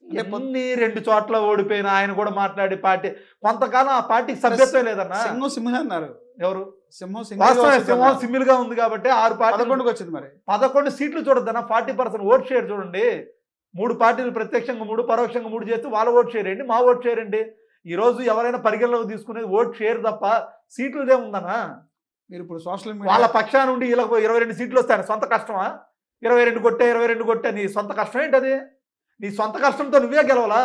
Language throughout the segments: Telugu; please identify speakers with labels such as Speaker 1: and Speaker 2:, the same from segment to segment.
Speaker 1: అంటే
Speaker 2: ఎన్ని 2 చోట్ల ఓడిపోయిన ఆయన కూడా మాట్లాడి పార్టీ కొంతకాలం ఆ పార్టీకి సభ్యత్వం లేదన్నా.
Speaker 1: సింహం సింహే అన్నారు.
Speaker 2: ఎవరు
Speaker 1: సింహం
Speaker 2: వాస్తవం సింహం
Speaker 1: సింహం
Speaker 2: సిమ్మిల్గా ఉంది కాబట్టి 6 పార్టీలు
Speaker 1: 11కి వచ్చింది మరి.
Speaker 2: 11 సీట్లు చూడొద్దన్న 40% ఓట్ షేర్ చూడండి. 3 పార్టీలు ప్రత్యక్షంగా 3 పరోక్షంగా 3 చేస్తే వాళ్ళ ఓట్ షేర్ ఏంటి, మా ఓట్ షేర్ ఏంటి? ఈ రోజు ఎవరైనా పరిగణలోకి తీసుకునేది ఓట్ షేర్ తప్ప సీట్లదే ఉందన్నా.
Speaker 1: మీరు ఇప్పుడు సోషల్
Speaker 2: వాళ్ళ
Speaker 1: మీడియా
Speaker 2: పక్షాన నుండి వీళ్ళకి 22 సీట్లు వస్తాయి సొంత కష్టమా? 22 కొట్టే నీ సొంత కష్టం ఏంటి అది? నీ సొంత కష్టంతో నువ్వే గెలవలా?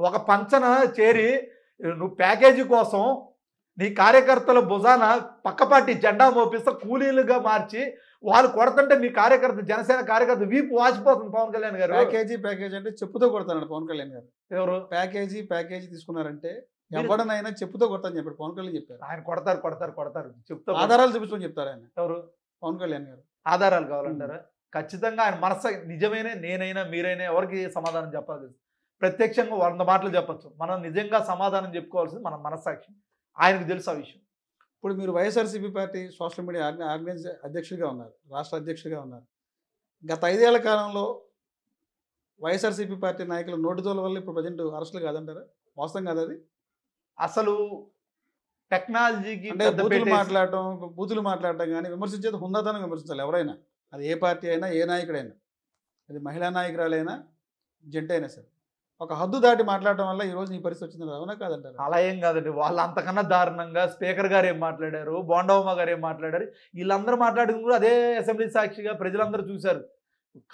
Speaker 2: ఒక పంచన చేరి నువ్వు ప్యాకేజీ కోసం నీ కార్యకర్తల భుజాన పక్క పార్టీ జెండా మోపిస్తే కూలీలుగా మార్చి వాళ్ళు కొడుతుంటే మీ కార్యకర్త జనసేన కార్యకర్త వీపు వాచిపోతుంది పవన్ కళ్యాణ్ గారు.
Speaker 1: ప్యాకేజీ అంటే చెప్పుతో కొడతాడు పవన్ కళ్యాణ్ గారు.
Speaker 2: ఎవరు
Speaker 1: ప్యాకేజీ తీసుకున్నారంటే
Speaker 2: మీరు-
Speaker 1: ఎవడనైనా చెప్పుతో కొడతాను చెప్పాడు పవన్ కళ్యాణ్ చెప్పారు.
Speaker 2: ఆయన కొడతారు చెప్తా.
Speaker 1: ఆధారాలు చూపించమని చెప్తారు ఆయన
Speaker 2: ఎవరు
Speaker 1: పవన్ కళ్యాణ్ గారు.
Speaker 2: ఆధారాలు కావాలంటారా? ఖచ్చితంగా ఆయన మనసు నిజమైనా నేనైనా మీరైనా ఎవరికి సమాధానం చెప్పాలి? ప్రత్యక్షంగా 100 మాటలు చెప్పచ్చు. మనం నిజంగా సమాధానం చెప్పుకోవాల్సింది మన మనస్సాక్షి. ఆయనకు తెలుసు ఆ విషయం.
Speaker 1: ఇప్పుడు మీరు YSRCP party social media organise అధ్యక్షుడిగా ఉన్నారు, రాష్ట్ర అధ్యక్షుడిగా ఉన్నారు. గత 5 ఏళ్ల కాలంలో వైఎస్ఆర్సీపీ పార్టీ నాయకుల నోటిదోల వల్ల ఇప్పుడు ప్రజెంట్ అరెస్టులు కాదంటారా? వాస్తవం కాదు అది?
Speaker 2: అసలు టెక్నాలజీకి
Speaker 1: అంటే
Speaker 2: పెద్ద
Speaker 1: బూతులు మాట్లాడటం కానీ విమర్శించేది హుందాతనం విమర్శించాలి ఎవరైనా, అది ఏ పార్టీ అయినా ఏ నాయకుడైనా, అది మహిళా నాయకురాలైనా జంట అయినా సరే. ఒక హద్దు దాటి మాట్లాడటం వల్ల ఈరోజు నీ పరిస్థితి వచ్చింది, అవునా కాదంటారు?
Speaker 2: అలా ఏం కాదండి. వాళ్ళు అంతకన్నా దారుణంగా స్పీకర్ గారు ఏం మాట్లాడారు, బోండవమ్మ గారు ఏం మాట్లాడారు, వీళ్ళందరూ మాట్లాడింది కూడా అదే అసెంబ్లీ సాక్షిగా ప్రజలందరూ చూశారు.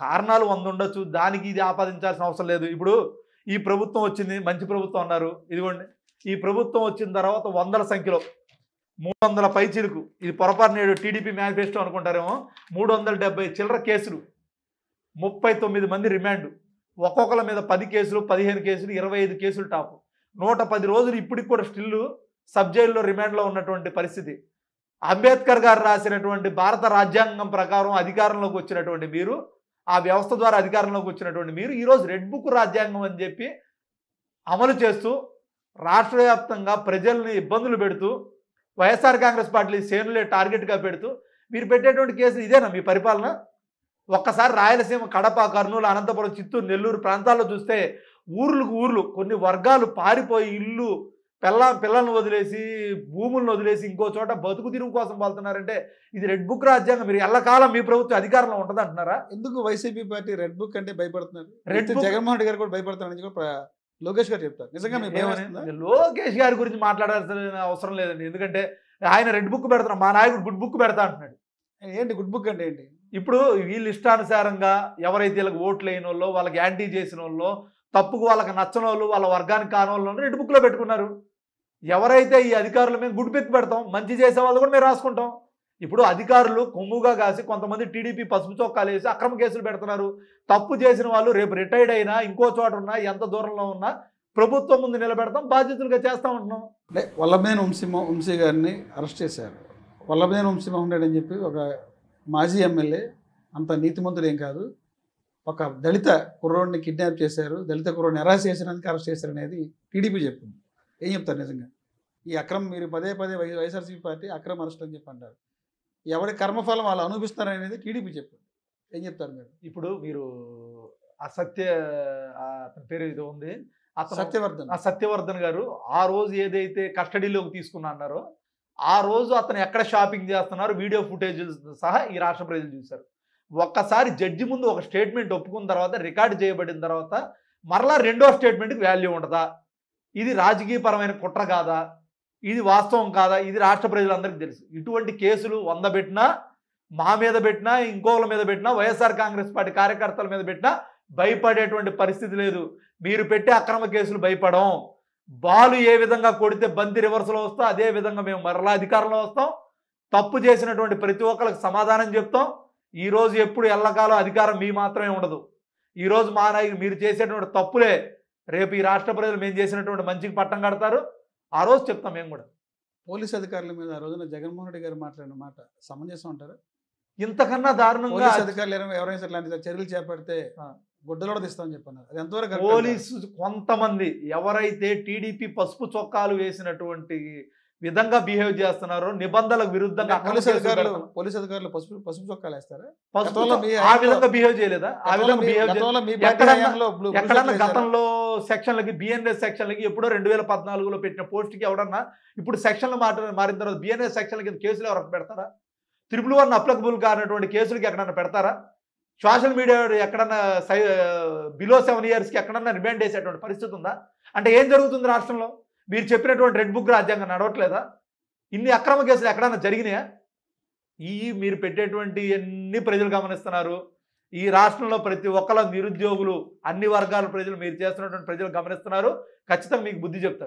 Speaker 2: కారణాలు 100 ఉండొచ్చు, దానికి ఇది ఆపాదించాల్సిన అవసరం లేదు. ఇప్పుడు ఈ ప్రభుత్వం వచ్చింది, మంచి ప్రభుత్వం అన్నారు. ఇదిగోండి, ఈ ప్రభుత్వం వచ్చిన తర్వాత 100ల సంఖ్యలో 300 పైచిలుకు, ఇది పొరపాటు నేడు టీడీపీ మేనిఫెస్టో అనుకుంటారేమో, 370 చిల్లర కేసులు, 39 మంది రిమాండ్, ఒక్కొక్కల మీద 10 కేసులు, 15 కేసులు, 25 కేసులు టాపు, 110 రోజులు ఇప్పటికి కూడా స్టిల్ సబ్ జైల్లో రిమాండ్లో ఉన్నటువంటి పరిస్థితి. అంబేద్కర్ గారు రాసినటువంటి భారత రాజ్యాంగం ప్రకారం అధికారంలోకి వచ్చినటువంటి మీరు, ఆ వ్యవస్థ ద్వారా అధికారంలోకి వచ్చినటువంటి మీరు ఈరోజు రెడ్ బుక్ రాజ్యాంగం అని చెప్పి అమలు చేస్తూ రాష్ట్ర వ్యాప్తంగా ప్రజల్ని ఇబ్బందులు పెడుతూ వైఎస్ఆర్ కాంగ్రెస్ పార్టీ శ్రేణులే టార్గెట్గా పెడుతూ మీరు పెట్టేటువంటి కేసు ఇదేనా మీ పరిపాలన? ఒక్కసారి రాయలసీమ, కడప, కర్నూలు, అనంతపురం, చిత్తూరు, నెల్లూరు ప్రాంతాల్లో చూస్తే ఊర్లు కొన్ని వర్గాలు పారిపోయి ఇల్లు పిల్లలను వదిలేసి భూములను వదిలేసి ఇంకో చోట బతుకు తిరుగు కోసం వెళ్తున్నారంటే ఇది రెడ్ బుక్ రాజ్యాంగం. మీరు ఎల్లకాలం మీ ప్రభుత్వం అధికారంలో ఉంటుంది అంటున్నారా?
Speaker 1: ఎందుకు వైసీపీ పార్టీ రెడ్ బుక్ అంటే భయపడుతున్నారు?
Speaker 2: రెడ్ బుక్
Speaker 1: జగన్మోహన్ రెడ్డి గారు కూడా భయపడుతున్నారని కూడా లోకేష్ గారు చెప్తారు. నిజంగా మీకు భయం వేస్తుందా?
Speaker 2: లోకేష్ గారి గురించి మాట్లాడాల్సిన అవసరం లేదండి. ఎందుకంటే ఆయన రెడ్ బుక్ పెడుతున్నారు, మా నాయకుడు గుడ్ బుక్ పెడతా అంటున్నాడు.
Speaker 1: ఏంటి గుడ్ బుక్ అంటే ఏంటి?
Speaker 2: ఇప్పుడు వీళ్ళు ఇష్టానుసారంగా ఎవరైతే వీళ్ళకి ఓట్లు అయిన వాళ్ళు, వాళ్ళకి యాంటీ చేసిన వాళ్ళు, తప్పుకు వాళ్ళకి నచ్చని వాళ్ళు, వాళ్ళ వర్గానికి కాని వాళ్ళు రెడ్ బుక్లో పెట్టుకున్నారు. ఎవరైతే ఈ అధికారుల మీద గుడ్ బుక్ పెడతాం, మంచి చేసే వాళ్ళు కూడా మేము రాసుకుంటాం. ఇప్పుడు అధికారులు కొమ్ముగా కాసి కొంతమంది టీడీపీ పసుపు చొక్కాలు వేసి అక్రమ కేసులు పెడుతున్నారు. తప్పు చేసిన వాళ్ళు రేపు రిటైర్డ్ అయినా ఇంకో చోట ఉన్నా ఎంత దూరంలో ఉన్నా ప్రభుత్వం ముందు నిలబెడతాం, బాధ్యతలుగా చేస్తూ ఉంటున్నాం.
Speaker 1: అంటే వల్లభనేని వంశీ గారిని అరెస్ట్ చేశారు. వల్లభనేని వంశీమోహన్ రెడ్డి అని చెప్పి ఒక మాజీ ఎమ్మెల్యే, అంత నీతిమంతుడు ఏం కాదు, ఒక దళిత కుర్రోడిని కిడ్నాప్ చేశారు, దళిత కుర్రోడిని అరెస్ట్ చేసినందుకు అరెస్ట్ చేశారు అనేది టీడీపీ చెప్పింది. ఏం చెప్తారు నిజంగా? ఈ అక్రమం మీరు పదే వైఎస్ఆర్సీపీ పార్టీ అక్రమ అరెస్ట్ అని చెప్పి అంటారు. ఎవరి కర్మఫలం వాళ్ళు అనుభవిస్తారు అనేది టీడీపీ చెప్పింది. ఏం చెప్తారు మీరు?
Speaker 2: ఇప్పుడు మీరు అసత్య అతని పేరు ఏదో ఉంది, సత్యవర్ధన్ గారు ఆ రోజు ఏదైతే కస్టడీలోకి తీసుకున్నా అన్నారో ఆ రోజు అతను ఎక్కడ షాపింగ్ చేస్తున్నారు వీడియో ఫుటేజ్ సహా ఈ రాష్ట్ర ప్రజలు చూశారు. ఒక్కసారి జడ్జి ముందు ఒక స్టేట్మెంట్ ఒప్పుకున్న తర్వాత, రికార్డు చేయబడిన తర్వాత మరలా రెండో స్టేట్మెంట్కి వాల్యూ ఉంటుందా? ఇది రాజకీయపరమైన కుట్ర కాదా? ఇది వాస్తవం కాదా? ఇది రాష్ట్ర ప్రజలందరికీ తెలుసు. ఇటువంటి కేసులు 100 పెట్టినా, మా మీద పెట్టినా, ఇంకోళ్ళ మీద పెట్టినా, వైఎస్ఆర్ కాంగ్రెస్ పార్టీ కార్యకర్తల మీద పెట్టినా భయపడేటువంటి పరిస్థితి లేదు. మీరు పెట్టే అక్రమ కేసులు భయపడం. బాలు ఏ విధంగా కొడితే బంతి రివర్స్లో వస్తా అదే విధంగా మేము మరలా అధికారంలో వస్తాం. తప్పు చేసినటువంటి ప్రతి ఒక్కరికి సమాధానం చెప్తాం. ఈరోజు ఎప్పుడు ఎల్లకాలం అధికారం మీ మాత్రమే ఉండదు. ఈరోజు మా నాయకులు మీరు చేసేటువంటి తప్పులే రేపు ఈ రాష్ట్ర ప్రజలు మేము చేసినటువంటి మంచికి పట్టం కడతారు. ఆ రోజు చెప్తాం మేము కూడా.
Speaker 1: పోలీస్ అధికారుల మీద ఆ రోజున జగన్మోహన్ రెడ్డి గారు మాట్లాడిన మాట సమంజసం అంటారా?
Speaker 2: ఇంతకన్నా దారుణంగా
Speaker 1: అధికారులు ఎవరైనా ఇట్లాంటి చర్యలు చేపడితే గుడ్డలోడ తీస్తామని చెప్పన్నారు. అది ఎంతవరకు
Speaker 2: పోలీసు కొంతమంది ఎవరైతే టీడీపీ పసుపు చొక్కాలు వేసినటువంటి విధంగా బిహేవ్ చేస్తున్నారు, నిబంధనలకు విరుద్ధంగా అక్రమ కేసులు పెడుతున్నారు.
Speaker 1: పోలీస్ అధికారులు పసుపు పసుపు చొక్కాలు వేస్తారా?
Speaker 2: పసుపు
Speaker 1: గతంలో మీ
Speaker 2: ఆ
Speaker 1: హయాంలో-
Speaker 2: విధంగా బిహేవ్ చేయలేదా? ఆ విధంగా బిహేవ్
Speaker 1: గతంలో మీ పార్టీ
Speaker 2: ఎక్కడన్నా-
Speaker 1: హయాంలో బ్లూ
Speaker 2: ఎక్కడన్నా
Speaker 1: చొక్కాలు వేశారా?
Speaker 2: గతంలో సెక్షన్లకి బిఎన్ఎస్ సెక్షన్లకి ఎప్పుడో 2014లో పెట్టిన పోస్ట్కి ఎవడన్నా ఇప్పుడు సెక్షన్లు మారిన తర్వాత బిఎన్ఎస్ సెక్షన్ల కింద కేసులు ఎవరికి పెడతారా? 111 అప్లికబుల్ కానటువంటి కేసులకి ఎక్కడన్నా పెడతారా? సోషల్ మీడియా ఎక్కడన్నా బిలో 7 ఇయర్స్కి ఎక్కడన్నా రిమాండ్ చేసేటువంటి పరిస్థితి ఉందా? అంటే ఏం జరుగుతుంది రాష్ట్రంలో? మీరు చెప్పినటువంటి రెడ్ బుక్ రాజ్యాంగం నడవట్లేదా? ఇన్ని అక్రమ కేసులు ఎక్కడన్నా జరిగినాయా? మీరు పెట్టేటువంటి అన్ని ప్రజలు గమనిస్తున్నారు. ఈ రాష్ట్రంలో ప్రతి ఒక్కళ్ళ నిరుద్యోగులు, అన్ని వర్గాల ప్రజలు, మీరు చేస్తున్నటువంటి ప్రజలు గమనిస్తున్నారు. ఖచ్చితంగా మీకు బుద్ధి చెప్తారు.